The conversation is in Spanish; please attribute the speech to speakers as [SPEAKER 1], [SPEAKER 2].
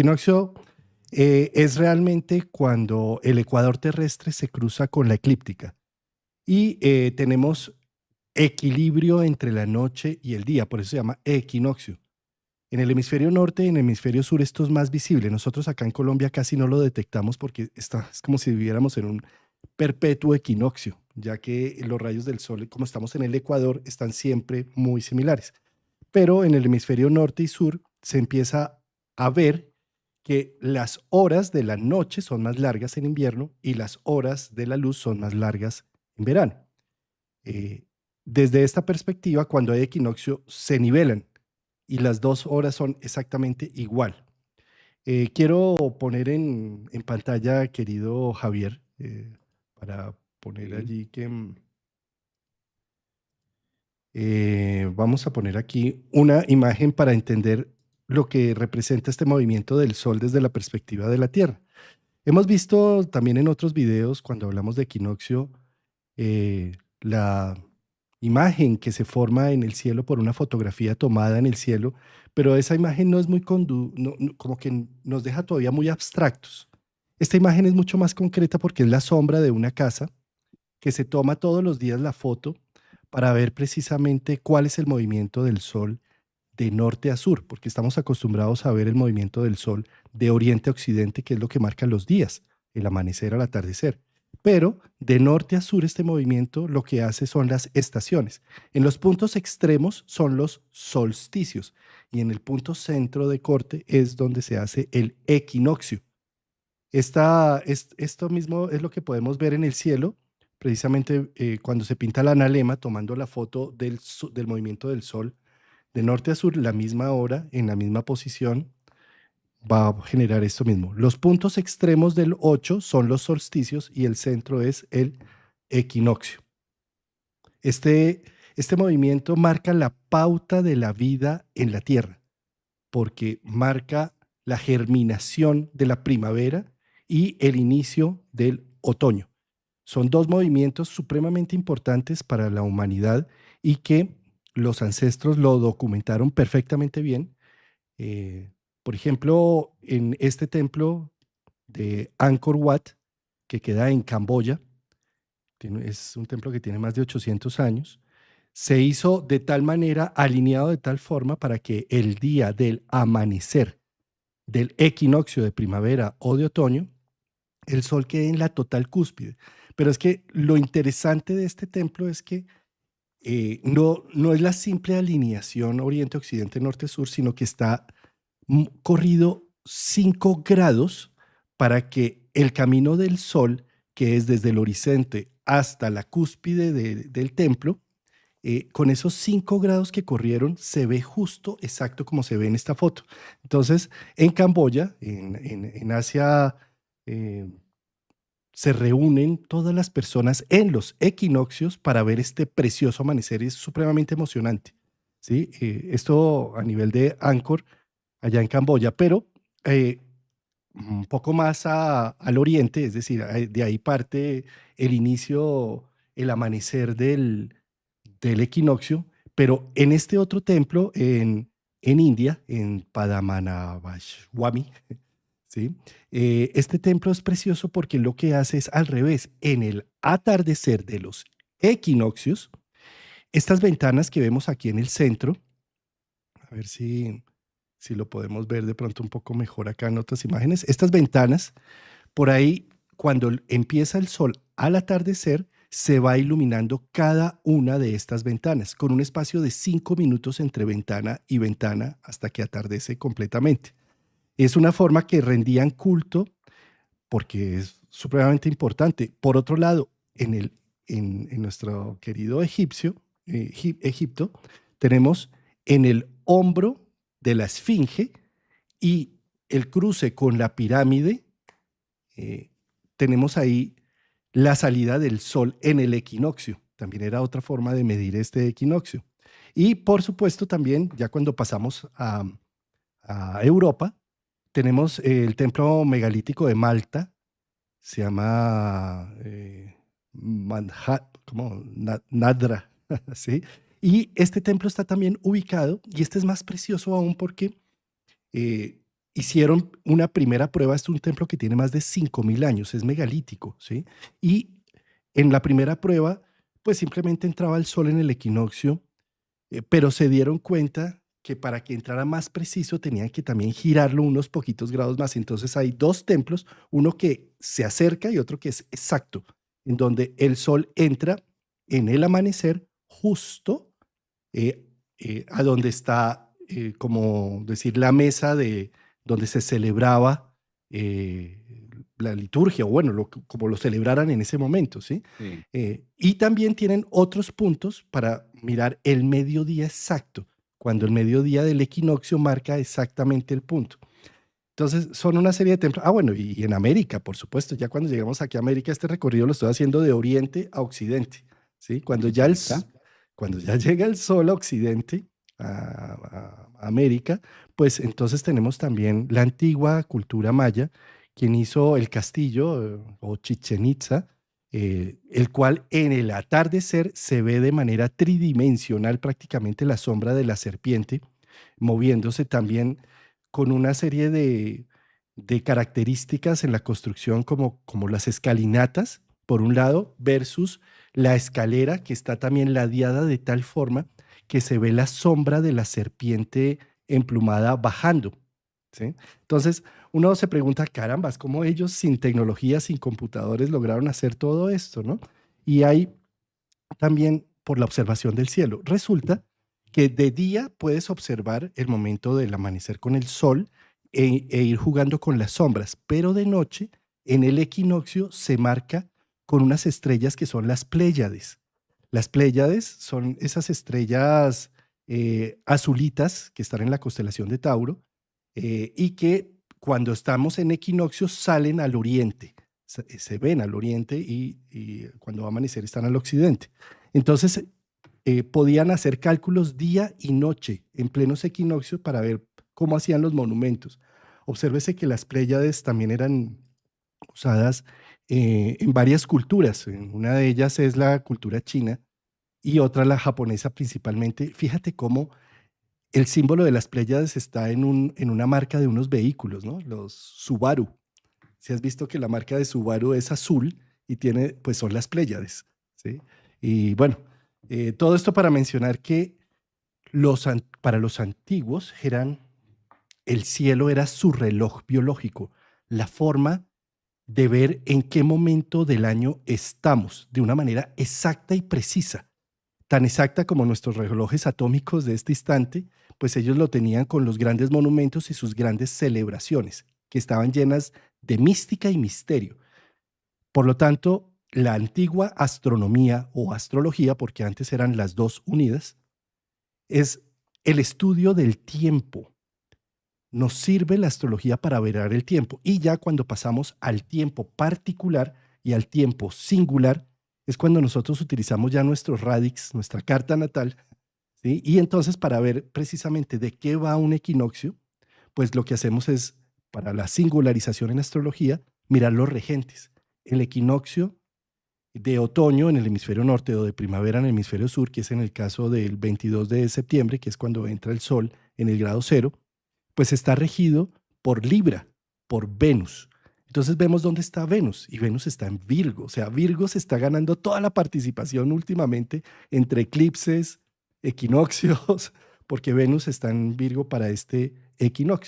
[SPEAKER 1] Equinoccio es realmente cuando el ecuador terrestre se cruza con la eclíptica y tenemos equilibrio entre la noche y el día, por eso se llama equinoccio. En el hemisferio norte y en el hemisferio sur esto es más visible. Nosotros acá en Colombia casi no lo detectamos porque es como si viviéramos en un perpetuo equinoccio, ya que los rayos del sol, como estamos en el ecuador, están siempre muy similares. Pero en el hemisferio norte y sur se empieza a ver que las horas de la noche son más largas en invierno y las horas de la luz son más largas en verano. Eh, Desde esta perspectiva, cuando hay equinoccio, se nivelan y las 2 horas son exactamente igual. Quiero poner en pantalla, querido Javier, para poner
[SPEAKER 2] Sí,
[SPEAKER 1] allí que vamos a poner aquí una imagen para entender lo que representa este movimiento del Sol desde la perspectiva de la Tierra. Hemos visto también en otros videos, cuando hablamos de equinoccio, la imagen que se forma en el cielo por una fotografía tomada en el cielo, pero esa imagen no es muy como que nos deja todavía muy abstractos. Esta imagen es mucho más concreta porque es la sombra de una casa que se toma todos los días la foto para ver precisamente cuál es el movimiento del sol de norte a sur, porque estamos acostumbrados a ver el movimiento del sol de oriente a occidente, que es lo que marcan los días, el amanecer al atardecer. Pero de norte a sur este movimiento lo que hace son las estaciones. En los puntos extremos son los solsticios y en el punto centro de corte es donde se hace el equinoccio. Esto mismo es lo que podemos ver en el cielo, precisamente cuando se pinta la analema, tomando la foto del movimiento del sol de norte a sur, la misma hora, en la misma posición, va a generar esto mismo. Los puntos extremos del 8 son los solsticios y el centro es el equinoccio. Este, este movimiento marca la pauta de la vida en la Tierra porque marca la germinación de la primavera y el inicio del otoño. Son dos movimientos supremamente importantes para la humanidad y que los ancestros lo documentaron perfectamente bien. Eh, por ejemplo, en este templo de Angkor Wat, que queda en Camboya, es un templo que tiene más de 800 años, se hizo de tal manera, alineado de tal forma para que el día del amanecer del equinoccio de primavera o de otoño, el sol quede en la total cúspide. Pero es que lo interesante de este templo es que no es la simple alineación oriente-occidente, norte-sur, sino que está corrido 5 grados para que el camino del sol, que es desde el horizonte hasta la cúspide del templo, con esos 5 grados que corrieron, se ve justo exacto como se ve en esta foto. Entonces, en Camboya, en Asia, eh, se reúnen todas las personas en los equinoccios para ver este precioso amanecer. Es supremamente emocionante. ¿Sí? Esto a nivel de Angkor, allá en Camboya, pero eh, un poco más al oriente, es decir, de ahí parte el inicio, el amanecer del equinoccio, pero en este otro templo en India, en Padmanabhaswamy, ¿sí? Este templo es precioso porque lo que hace es al revés, en el atardecer de los equinoccios, estas ventanas que vemos aquí en el centro, a ver si lo podemos ver de pronto un poco mejor acá en otras imágenes, estas ventanas, por ahí, cuando empieza el sol al atardecer, se va iluminando cada una de estas ventanas, con un espacio de 5 minutos entre ventana y ventana hasta que atardece completamente. Es una forma que rendían culto porque es supremamente importante. Por otro lado, en nuestro querido Egipto, tenemos en el hombro de la esfinge y el cruce con la pirámide, eh, tenemos ahí la salida del sol en el equinoccio. También era otra forma de medir este equinoccio. Y por supuesto también, ya cuando pasamos a Europa, tenemos el templo megalítico de Malta, se llama Nadra, ¿sí? Y este templo está también ubicado, y este es más precioso aún porque hicieron una primera prueba. Es un templo que tiene más de 5.000 años, es megalítico, ¿sí? Y en la primera prueba, pues simplemente entraba el sol en el equinoccio, pero se dieron cuenta que para que entrara más preciso tenían que también girarlo unos poquitos grados más. Entonces hay dos templos, uno que se acerca y otro que es exacto, en donde el sol entra en el amanecer justo eh, a donde está, como decir, la mesa de donde se celebraba la liturgia, o bueno, como lo celebraran en ese momento, ¿sí?
[SPEAKER 2] Sí.
[SPEAKER 1] Y también tienen otros puntos para mirar el mediodía exacto, cuando el mediodía del equinoccio marca exactamente el punto. Entonces, son una serie de templos. Ah, bueno, y en América, por supuesto, ya cuando llegamos aquí a América, este recorrido lo estoy haciendo de oriente a occidente, ¿sí?
[SPEAKER 2] Me gusta.
[SPEAKER 1] Cuando ya llega el sol a occidente, a América, pues entonces tenemos también la antigua cultura maya, quien hizo el castillo o Chichen Itza, el cual en el atardecer se ve de manera tridimensional prácticamente la sombra de la serpiente, moviéndose también con una serie de características en la construcción como las escalinatas, por un lado, versus la escalera que está también ladeada de tal forma que se ve la sombra de la serpiente emplumada bajando, ¿sí? Entonces, uno se pregunta, carambas, ¿cómo ellos sin tecnología, sin computadores lograron hacer todo esto, no? Y hay también por la observación del cielo. Resulta que de día puedes observar el momento del amanecer con el sol e ir jugando con las sombras, pero de noche, en el equinoccio, se marca con unas estrellas que son las Pléyades. Las Pléyades son esas estrellas azulitas que están en la constelación de Tauro, y que cuando estamos en equinoccio salen al oriente, se ven al oriente y cuando va a amanecer están al occidente. Entonces, podían hacer cálculos día y noche en plenos equinoccios para ver cómo hacían los monumentos. Obsérvese que las Pléyades también eran usadas en varias culturas. Una de ellas es la cultura china y otra la japonesa principalmente. Fíjate cómo el símbolo de las Pléyades está en una marca de unos vehículos, ¿no? Los Subaru. Si has visto que la marca de Subaru es azul y tiene, pues son las Pléyades, ¿sí? Y bueno, todo esto para mencionar que para los antiguos el cielo era su reloj biológico, la forma de ver en qué momento del año estamos, de una manera exacta y precisa, tan exacta como nuestros relojes atómicos de este instante, pues ellos lo tenían con los grandes monumentos y sus grandes celebraciones, que estaban llenas de mística y misterio. Por lo tanto, la antigua astronomía o astrología, porque antes eran las dos unidas, es el estudio del tiempo. Nos sirve la astrología para ver el tiempo. Y ya cuando pasamos al tiempo particular y al tiempo singular, es cuando nosotros utilizamos ya nuestro radix, nuestra carta natal, ¿sí? Y entonces para ver precisamente de qué va un equinoccio, pues lo que hacemos es, para la singularización en astrología, mirar los regentes. El equinoccio de otoño en el hemisferio norte o de primavera en el hemisferio sur, que es en el caso del 22 de septiembre, que es cuando entra el sol en el grado cero, pues está regido por Libra, por Venus. Entonces vemos dónde está Venus y Venus está en Virgo. O sea, Virgo se está ganando toda la participación últimamente entre eclipses, equinoccios, porque Venus está en Virgo para este equinoccio.